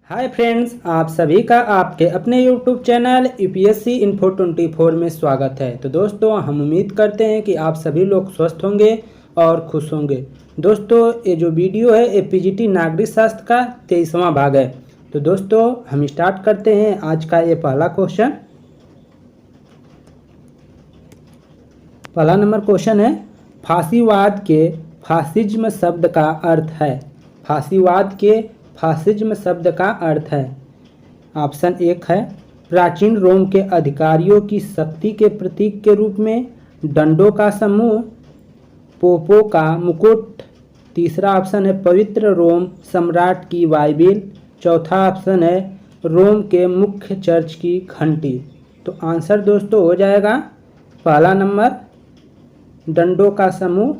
Hi friends, आप सभी का आपके अपने यूट्यूब चैनल यूपीएससी इन्फो 24 में स्वागत है। तो दोस्तों, हम उम्मीद करते हैं कि आप सभी लोग स्वस्थ होंगे और खुश होंगे। दोस्तों, ये जो वीडियो है ये पीजीटी नागरिक शास्त्र का 23वां भाग है। तो दोस्तों, हम स्टार्ट करते हैं आज का ये पहला क्वेश्चन। पहला नंबर क्वेश्चन है, फासीवाद के फासिज्म शब्द का अर्थ है। फासीवाद के फासिज्म शब्द का अर्थ है। ऑप्शन 1 है, प्राचीन रोम के अधिकारियों की शक्ति के प्रतीक के रूप में डंडों का समूह, पोपों का मुकुट। तीसरा ऑप्शन है, पवित्र रोम सम्राट की बाइबिल। चौथा ऑप्शन है, रोम के मुख्य चर्च की घंटी। तो आंसर दोस्तों हो जाएगा पहला नंबर, डंडों का समूह।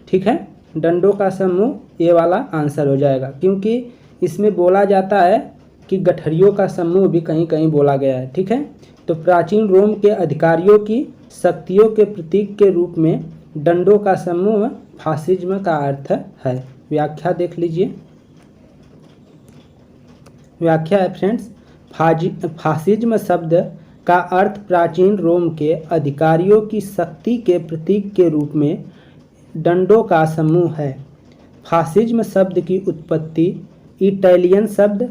ठीक है, डंडों का समूह ये वाला आंसर हो जाएगा, क्योंकि इसमें बोला जाता है कि गठरियों का समूह भी कहीं कहीं बोला गया है। ठीक है, तो प्राचीन रोम के अधिकारियों की शक्तियों के प्रतीक के रूप में डंडों का समूह फासिज्म का अर्थ है। व्याख्या देख लीजिए। व्याख्या है फ्रेंड्स, फासिज्म शब्द का अर्थ प्राचीन रोम के अधिकारियों की शक्ति के प्रतीक के रूप में डंडों का समूह है। फासिज्म शब्द की उत्पत्ति इटालियन शब्द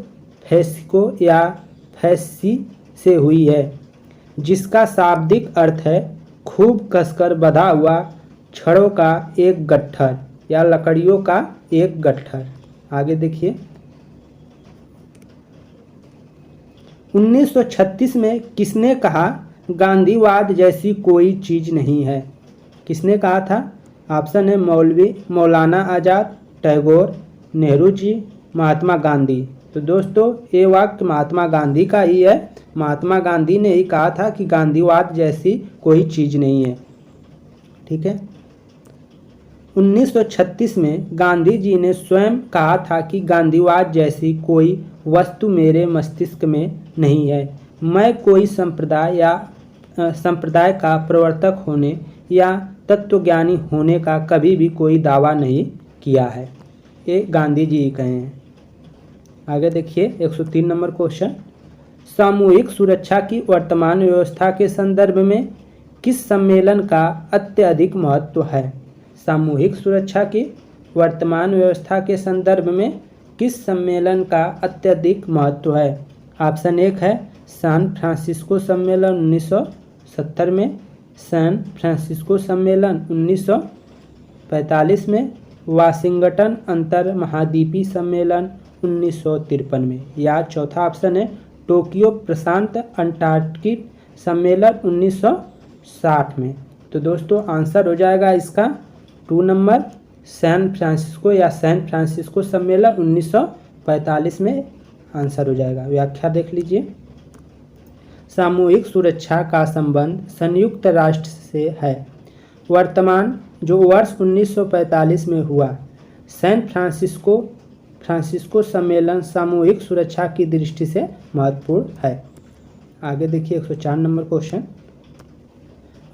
फैसिको या फैसी से हुई है, जिसका शाब्दिक अर्थ है खूब कसकर बंधा हुआ छड़ों का एक गट्ठर या लकड़ियों का एक गट्ठर। आगे देखिए। 1936 में किसने कहा गांधीवाद जैसी कोई चीज़ नहीं है? किसने कहा था? ऑप्शन है, मौलाना आज़ाद, टैगोर, नेहरू जी, महात्मा गांधी। तो दोस्तों, ये वाक्य महात्मा गांधी का ही है। महात्मा गांधी ने ही कहा था कि गांधीवाद जैसी कोई चीज़ नहीं है। ठीक है, 1936 में गांधी जी ने स्वयं कहा था कि गांधीवाद जैसी कोई वस्तु मेरे मस्तिष्क में नहीं है। मैं कोई संप्रदाय का प्रवर्तक होने या तत्वज्ञानी होने का कभी भी कोई दावा नहीं किया है। ये गांधी जी कहे हैं। आगे देखिए 103 नंबर क्वेश्चन, सामूहिक सुरक्षा की वर्तमान व्यवस्था के संदर्भ में किस सम्मेलन का अत्यधिक महत्व है? सामूहिक सुरक्षा की वर्तमान व्यवस्था के संदर्भ में किस सम्मेलन का अत्यधिक महत्व है? ऑप्शन 1 है, सैन फ्रांसिस्को सम्मेलन 1970 में, सैन फ्रांसिस्को सम्मेलन 1945 में, वाशिंगटन अंतर महाद्वीपीय सम्मेलन 1953 में, या चौथा ऑप्शन है, टोक्यो प्रशांत अंटार्कटिक सम्मेलन 1960 में। तो दोस्तों, आंसर हो जाएगा इसका 2 नंबर, सैन फ्रांसिस्को या सैन फ्रांसिस्को सम्मेलन 1945 में आंसर हो जाएगा। व्याख्या देख लीजिए। सामूहिक सुरक्षा का संबंध संयुक्त राष्ट्र से है। वर्तमान जो वर्ष 1945 में हुआ सैन फ्रांसिस्को सम्मेलन सामूहिक सुरक्षा की दृष्टि से महत्वपूर्ण है। आगे देखिए 104 नंबर क्वेश्चन,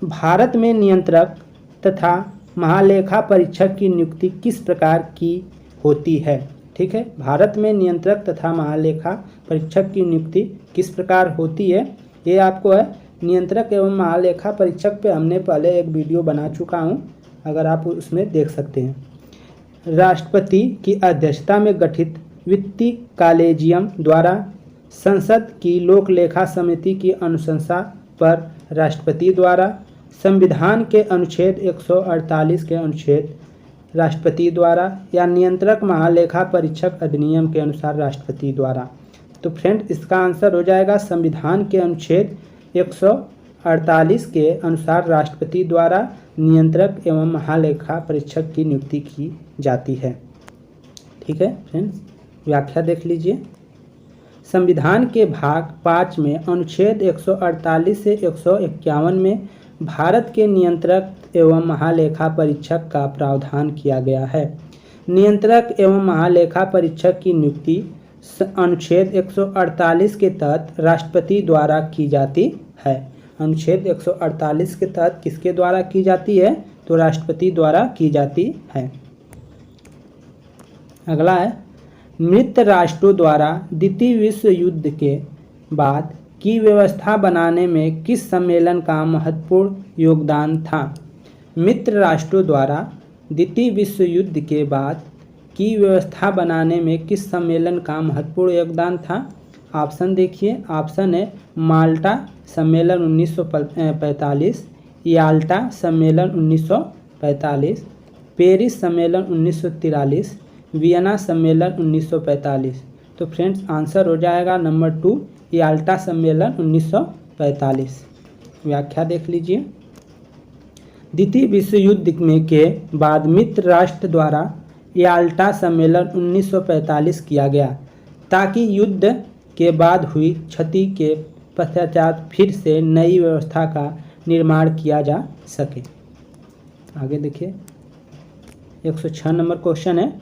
भारत में नियंत्रक तथा महालेखा परीक्षक की नियुक्ति किस प्रकार की होती है? ठीक है, भारत में नियंत्रक तथा महालेखा परीक्षक की नियुक्ति किस प्रकार होती है, ये आपको है नियंत्रक एवं महालेखा परीक्षक पे हमने पहले एक वीडियो बना चुका हूँ, अगर आप उसमें देख सकते हैं। राष्ट्रपति की अध्यक्षता में गठित वित्तीय कॉलेजियम द्वारा संसद की लोक लेखा समिति की अनुशंसा पर राष्ट्रपति द्वारा, संविधान के अनुच्छेद 148 के अनुच्छेद राष्ट्रपति द्वारा, या नियंत्रक महालेखा परीक्षक अधिनियम के अनुसार राष्ट्रपति द्वारा। तो फ्रेंड, इसका आंसर हो जाएगा संविधान के अनुच्छेद 148 के अनुसार राष्ट्रपति द्वारा नियंत्रक एवं महालेखा परीक्षक की नियुक्ति की जाती है। ठीक है फ्रेंड्स, व्याख्या देख लीजिए। संविधान के भाग 5 में अनुच्छेद 148 से 151 में भारत के नियंत्रक एवं महालेखा परीक्षक का प्रावधान किया गया है। नियंत्रक एवं महालेखा परीक्षक की नियुक्ति अनुच्छेद 148 के तहत राष्ट्रपति द्वारा की जाती है। अनुच्छेद 148 के तहत किसके द्वारा की जाती है? तो राष्ट्रपति द्वारा की जाती है। अगला है, मित्र राष्ट्रों द्वारा द्वितीय विश्व युद्ध के बाद की व्यवस्था बनाने में किस सम्मेलन का महत्वपूर्ण योगदान था? मित्र राष्ट्रों द्वारा द्वितीय विश्व युद्ध के बाद की व्यवस्था बनाने में किस सम्मेलन का महत्वपूर्ण योगदान था? ऑप्शन देखिए, ऑप्शन है माल्टा सम्मेलन 1945, याल्टा सम्मेलन 1945, पेरिस सम्मेलन 1943, वियना सम्मेलन 1945। तो फ्रेंड्स आंसर हो जाएगा नंबर 2 याल्टा सम्मेलन 1945। व्याख्या देख लीजिए। द्वितीय विश्व युद्ध में के बाद मित्र राष्ट्र द्वारा याल्टा सम्मेलन 1945 किया गया ताकि युद्ध के बाद हुई क्षति के पश्चात फिर से नई व्यवस्था का निर्माण किया जा सके। आगे देखिए 106 नंबर क्वेश्चन है,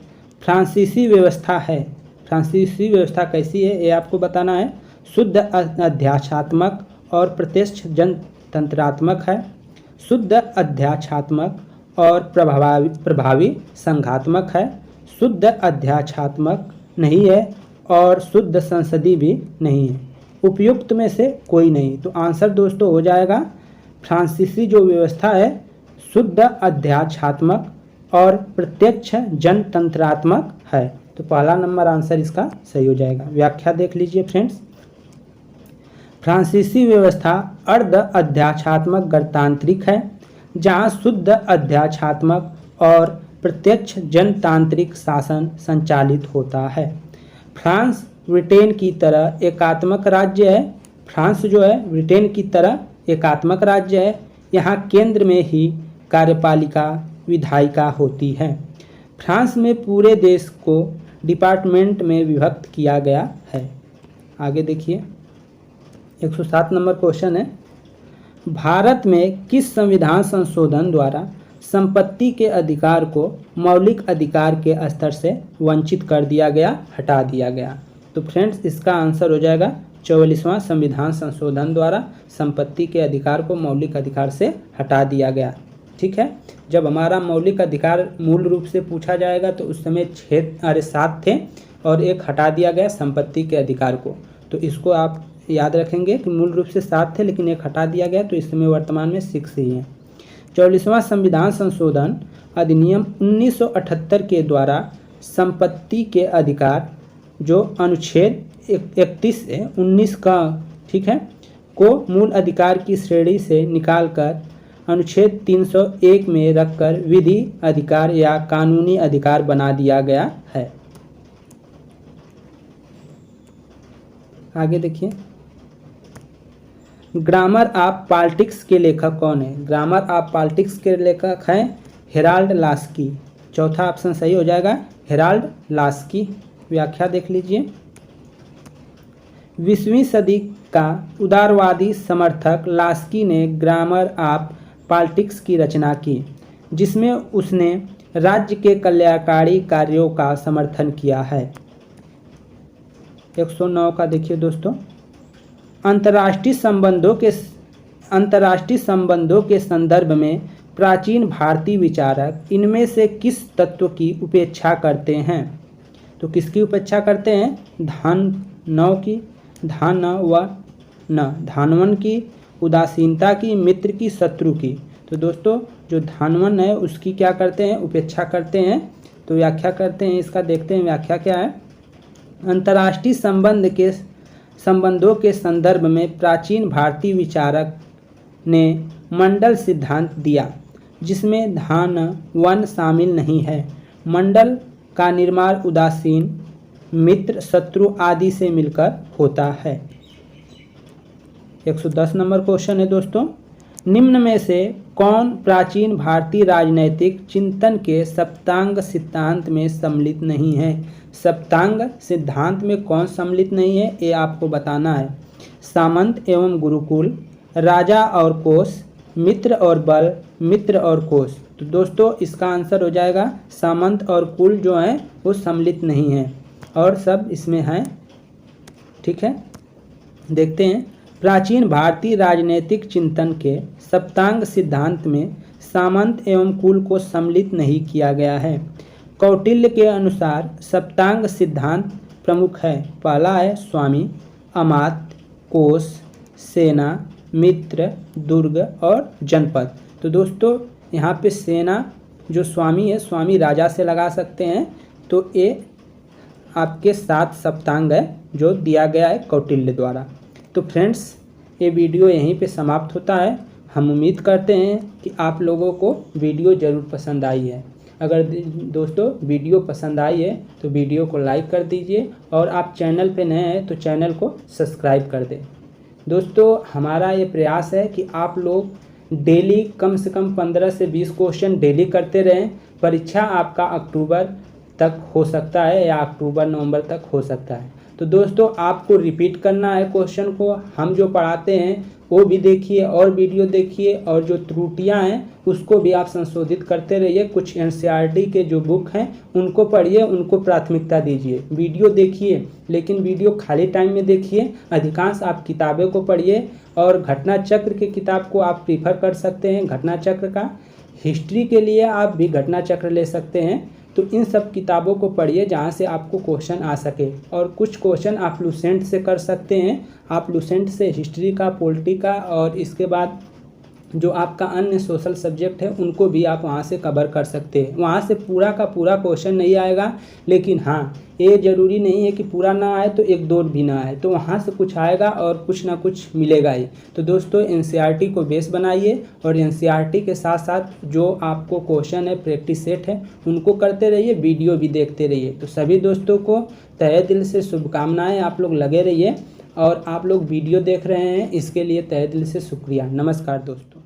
फ्रांसीसी व्यवस्था है। फ्रांसीसी व्यवस्था कैसी है ये आपको बताना है। शुद्ध अध्यात्मात्मक और प्रत्यक्ष जनतंत्रात्मक है, शुद्ध अध्यात्मात्मक और प्रभावी संघात्मक है, शुद्ध अध्यात्मात्मक नहीं है और शुद्ध संसदीय भी नहीं है। उपयुक्त में से कोई नहीं। तो आंसर दोस्तों हो जाएगा फ्रांसीसी जो व्यवस्था है शुद्ध अध्यात्मात्मक और प्रत्यक्ष जनतंत्रात्मक है। तो पहला नंबर आंसर इसका सही हो जाएगा। व्याख्या देख लीजिए फ्रेंड्स। फ्रांसीसी व्यवस्था अर्ध अध्यात्मात्मक गणतांत्रिक है जहां शुद्ध अध्यात्मात्मक और प्रत्यक्ष जनतांत्रिक शासन संचालित होता है। फ्रांस ब्रिटेन की तरह एकात्मक राज्य है। फ्रांस जो है ब्रिटेन की तरह एकात्मक राज्य है। यहाँ केंद्र में ही कार्यपालिका विधायिका होती है। फ्रांस में पूरे देश को डिपार्टमेंट में विभक्त किया गया है। आगे देखिए 107 नंबर क्वेश्चन है, भारत में किस संविधान संशोधन द्वारा संपत्ति के अधिकार को मौलिक अधिकार के स्तर से वंचित कर दिया गया, हटा दिया गया? तो फ्रेंड्स इसका आंसर हो जाएगा 44वां संविधान संशोधन द्वारा संपत्ति के अधिकार को मौलिक अधिकार से हटा दिया गया। ठीक है, जब हमारा मौलिक अधिकार मूल रूप से पूछा जाएगा तो उस समय 7 थे और एक हटा दिया गया संपत्ति के अधिकार को। तो इसको आप याद रखेंगे कि मूल रूप से 7 थे लेकिन एक हटा दिया गया, तो इस समय वर्तमान में 6 ही हैं। 44वां संविधान संशोधन अधिनियम 1978 के द्वारा संपत्ति के अधिकार जो अनुच्छेद 31 से 19 का, ठीक है, को मूल अधिकार की श्रेणी से निकालकर अनुच्छेद 301 में रखकर विधि अधिकार या कानूनी अधिकार बना दिया गया है। आगे देखिए, ग्रामर ऑफ पॉलिटिक्स के लेखक कौन है? ग्रामर ऑफ पॉलिटिक्स के लेखक हैं हेराल्ड लास्की। चौथा ऑप्शन सही हो जाएगा, हेराल्ड लास्की। व्याख्या देख लीजिए। 20वीं सदी का उदारवादी समर्थक लास्की ने ग्रामर ऑफ पॉलिटिक्स की रचना की, जिसमें उसने राज्य के कल्याणकारी कार्यों का समर्थन किया है। 109 का देखिए दोस्तों, अंतर्राष्ट्रीय संबंधों के संदर्भ में प्राचीन भारतीय विचारक इनमें से किस तत्व की उपेक्षा करते हैं? तो किसकी उपेक्षा करते हैं? धानवन की, उदासीनता की, मित्र की, शत्रु की। तो दोस्तों जो धानवन है उसकी क्या करते हैं? उपेक्षा करते हैं। तो व्याख्या करते हैं इसका, देखते हैं व्याख्या क्या है। अंतर्राष्ट्रीय संबंधों के संदर्भ में प्राचीन भारतीय विचारक ने मंडल सिद्धांत दिया, जिसमें धानवन शामिल नहीं है। मंडल का निर्माण उदासीन, मित्र, शत्रु आदि से मिलकर होता है। 110 नंबर क्वेश्चन है दोस्तों, निम्न में से कौन प्राचीन भारतीय राजनैतिक चिंतन के सप्तांग सिद्धांत में सम्मिलित नहीं है? सप्तांग सिद्धांत में कौन सम्मिलित नहीं है ये आपको बताना है। सामंत एवं गुरुकुल, राजा और कोष, मित्र और बल, मित्र और कोष। तो दोस्तों इसका आंसर हो जाएगा सामंत और कुल जो है वो सम्मिलित नहीं है और सब इसमें हैं। ठीक है, देखते हैं। प्राचीन भारतीय राजनीतिक चिंतन के सप्तांग सिद्धांत में सामंत एवं कुल को सम्मिलित नहीं किया गया है। कौटिल्य के अनुसार सप्तांग सिद्धांत प्रमुख है। पहला है स्वामी, अमात्य, कोश, सेना, मित्र, दुर्ग और जनपद। तो दोस्तों यहाँ पे सेना जो स्वामी है, स्वामी राजा से लगा सकते हैं, तो ये आपके 7 सप्तांग है जो दिया गया है कौटिल्य द्वारा। तो फ्रेंड्स ये वीडियो यहीं पे समाप्त होता है। हम उम्मीद करते हैं कि आप लोगों को वीडियो ज़रूर पसंद आई है। अगर दोस्तों वीडियो पसंद आई है तो वीडियो को लाइक कर दीजिए और आप चैनल पे नए हैं तो चैनल को सब्सक्राइब कर दें। दोस्तों हमारा ये प्रयास है कि आप लोग डेली कम से कम 15 से 20 क्वेश्चन डेली करते रहें। परीक्षा आपका अक्टूबर तक हो सकता है या अक्टूबर नवंबर तक हो सकता है। तो दोस्तों आपको रिपीट करना है क्वेश्चन को। हम जो पढ़ाते हैं वो भी देखिए और वीडियो देखिए, और जो त्रुटियां हैं उसको भी आप संशोधित करते रहिए। कुछ एनसीईआरटी के जो बुक हैं उनको पढ़िए, उनको प्राथमिकता दीजिए। वीडियो देखिए लेकिन वीडियो खाली टाइम में देखिए। अधिकांश आप किताबें को पढ़िए और घटना चक्र की किताब को आप प्रीफर कर सकते हैं। घटना चक्र का हिस्ट्री के लिए आप भी घटना चक्र ले सकते हैं। तो इन सब किताबों को पढ़िए जहाँ से आपको क्वेश्चन आ सके, और कुछ क्वेश्चन आप लूसेंट से कर सकते हैं। आप लूसेंट से हिस्ट्री का, पॉलिटी का और इसके बाद जो आपका अन्य सोशल सब्जेक्ट है उनको भी आप वहाँ से कवर कर सकते हैं। वहाँ से पूरा का पूरा क्वेश्चन नहीं आएगा, लेकिन हाँ ये ज़रूरी नहीं है कि पूरा ना आए तो 1-2 भी ना आए, तो वहाँ से कुछ आएगा और कुछ ना कुछ मिलेगा ही। तो दोस्तों एनसीईआरटी को बेस बनाइए और एनसीईआरटी के साथ साथ जो आपको क्वेश्चन है, प्रैक्टिस सेट है, उनको करते रहिए, वीडियो भी देखते रहिए। तो सभी दोस्तों को तहे दिल से शुभकामनाएँ। आप लोग लगे रहिए और आप लोग वीडियो देख रहे हैं इसके लिए तहे दिल से शुक्रिया। नमस्कार दोस्तों।